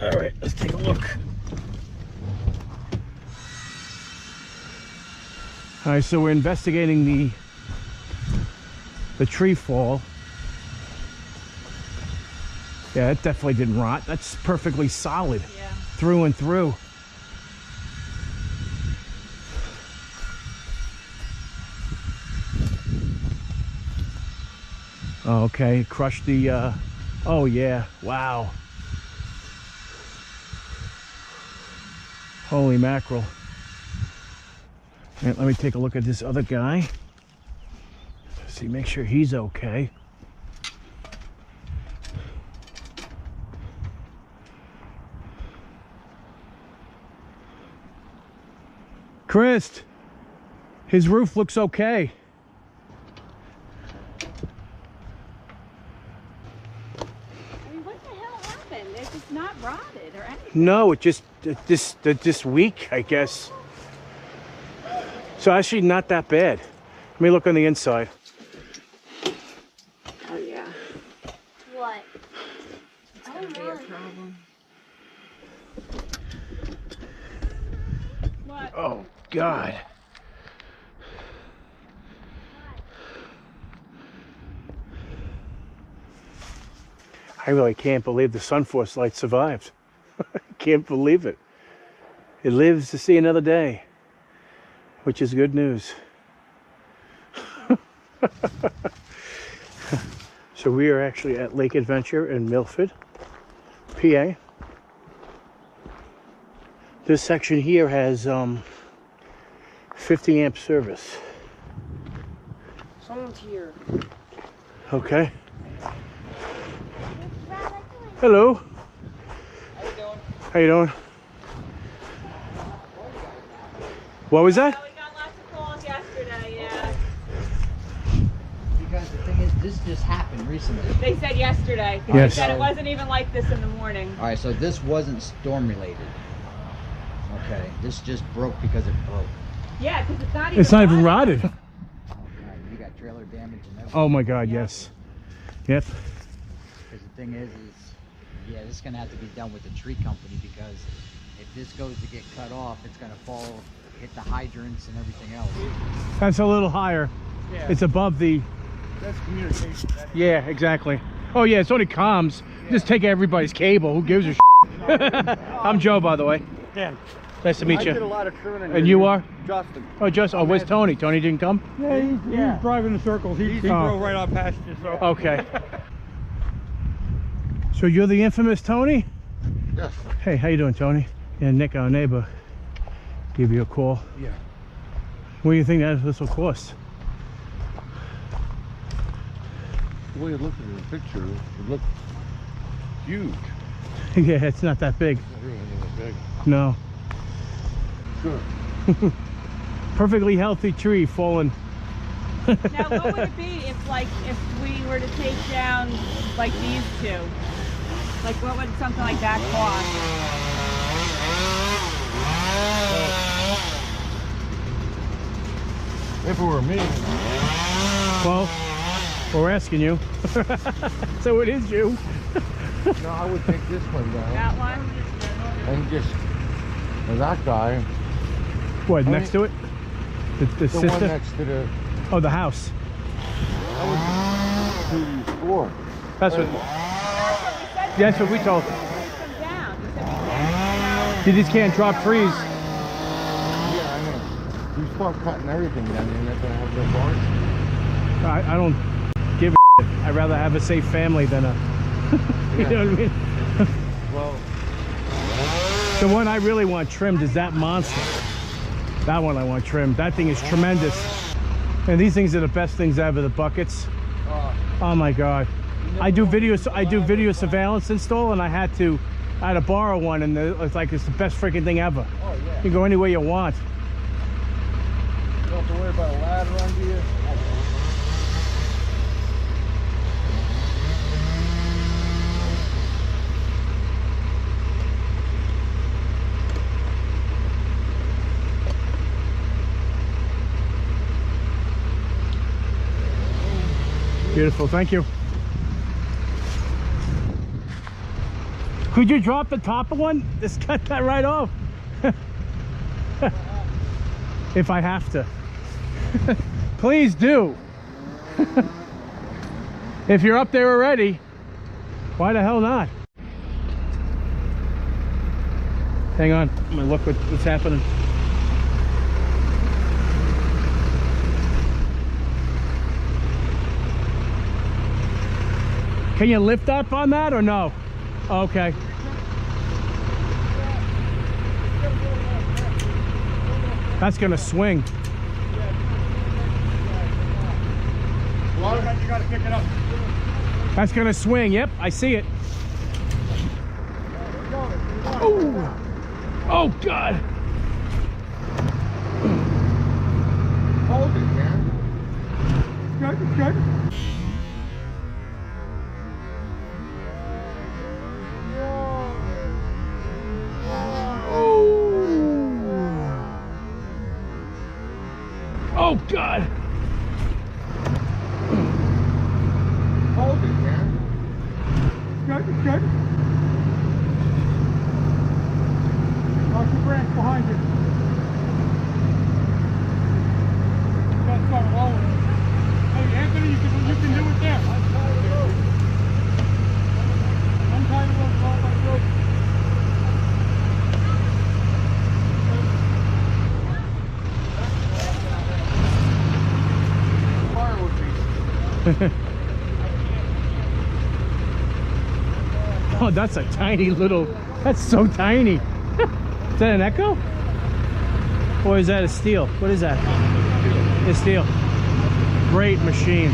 All right, let's take a look. All right, so we're investigating the tree fall. Yeah, it definitely didn't rot. That's perfectly solid, yeah, through and through. Oh, okay, crushed the, oh yeah, wow. Holy mackerel. All right, let me take a look at this other guy. See, make sure he's okay. Chris, his roof looks okay. I mean, what the hell happened? It's just not rotted or anything. No, it just this week, I guess. So actually not that bad. Let me look on the inside. Oh yeah. What? It's gonna be a problem. What? Oh God. I really can't believe the Sunforce light survived. I can't believe it. It lives to see another day, which is good news. So we are actually at Lake Adventure in Milford, PA. This section here has 50 amp service. Someone's here. Okay. Hello. How you doing? How you doing? What was that? We got lots of calls yesterday, yeah. Because the thing is, this just happened recently. They said yesterday. Yes. They said it wasn't even like this in the morning. All right, so this wasn't storm related. Okay, this just broke because it broke. Yeah, because it's not even It's not even rotted. rotted. All right, you got trailer damage and everything. Oh my God, yes. Yep. Because the thing is, yeah, this is gonna have to be done with the tree company, because if this goes to get cut off, it's gonna fall, hit the hydrants and everything else. That's a little higher. Yeah. It's above the, That's communication. yeah, exactly. Oh yeah, it's only comms. Just take everybody's cable. Who gives a shit? I'm Joe, by the way. Dan, Nice to meet I did a you. lot of trimming. And you are? Justin. Oh, just, oh, where's Tony? Tony didn't come? Yeah, he's driving in circles. He drove right on past you, so. Okay. So you're the infamous Tony? Yes. Hey, how you doing, Tony? Yeah, Nick, our neighbor, give you a call. Yeah. What do you think that this will cost? The way you look at the picture, it looks huge. Yeah, it's not that big. Not really that big. No. Sure. Perfectly healthy tree falling. Now, what would it be if we were to take down like these two? Like, what would something like that cost? If it were me, Well, we're asking you. So it is you. no, I would take this one down That one? and just that guy, What, next to it? The the sister? one next to the. Oh, the house. I would do these four. That's what. That's what we told. Take them down. You said we can't, You just can't drop trees. Yeah, I know. You start cutting everything down, you're not gonna have no barns. I don't give a shit. I'd rather have a safe family than a. You know what I mean? Well, The one I really want trimmed is that monster. That one I want trimmed. That thing is tremendous. And these things are the best things ever, the buckets. Oh my God. I do video surveillance install, and I had to borrow one, and it's like it's the best freaking thing ever. oh yeah. You can go anywhere you want. You don't have to worry about a ladder under you. Beautiful, thank you. Could you drop the top of one? Just cut that right off. If I have to. Please do. If you're up there already, why the hell not? Hang on, I'm gonna look what's happening. Can you lift up on that or no? Okay. That's gonna swing. You gotta pick it up. That's gonna swing. Yep, I see it. Oh, oh God! Hold it, man. Good, good. Oh God! Hold it, man. Good, good. Watch the branch behind you. That's not rolling. Hey, Anthony, you can do it there. Untie the rope, all my rope. Oh, that's a tiny little, that's so tiny. Is that an Echo? Or is that a steel? What is that? It's steel. Great machine.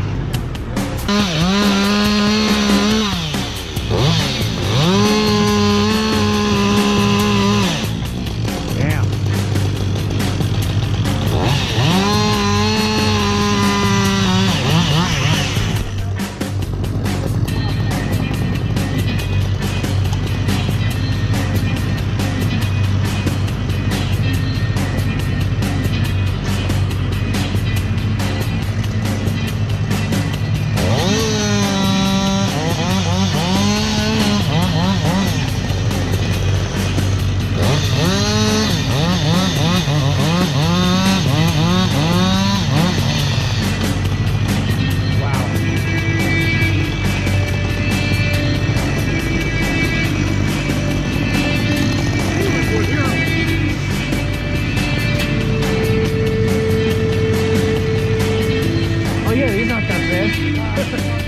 Damn. Oh yeah, he's not that bad.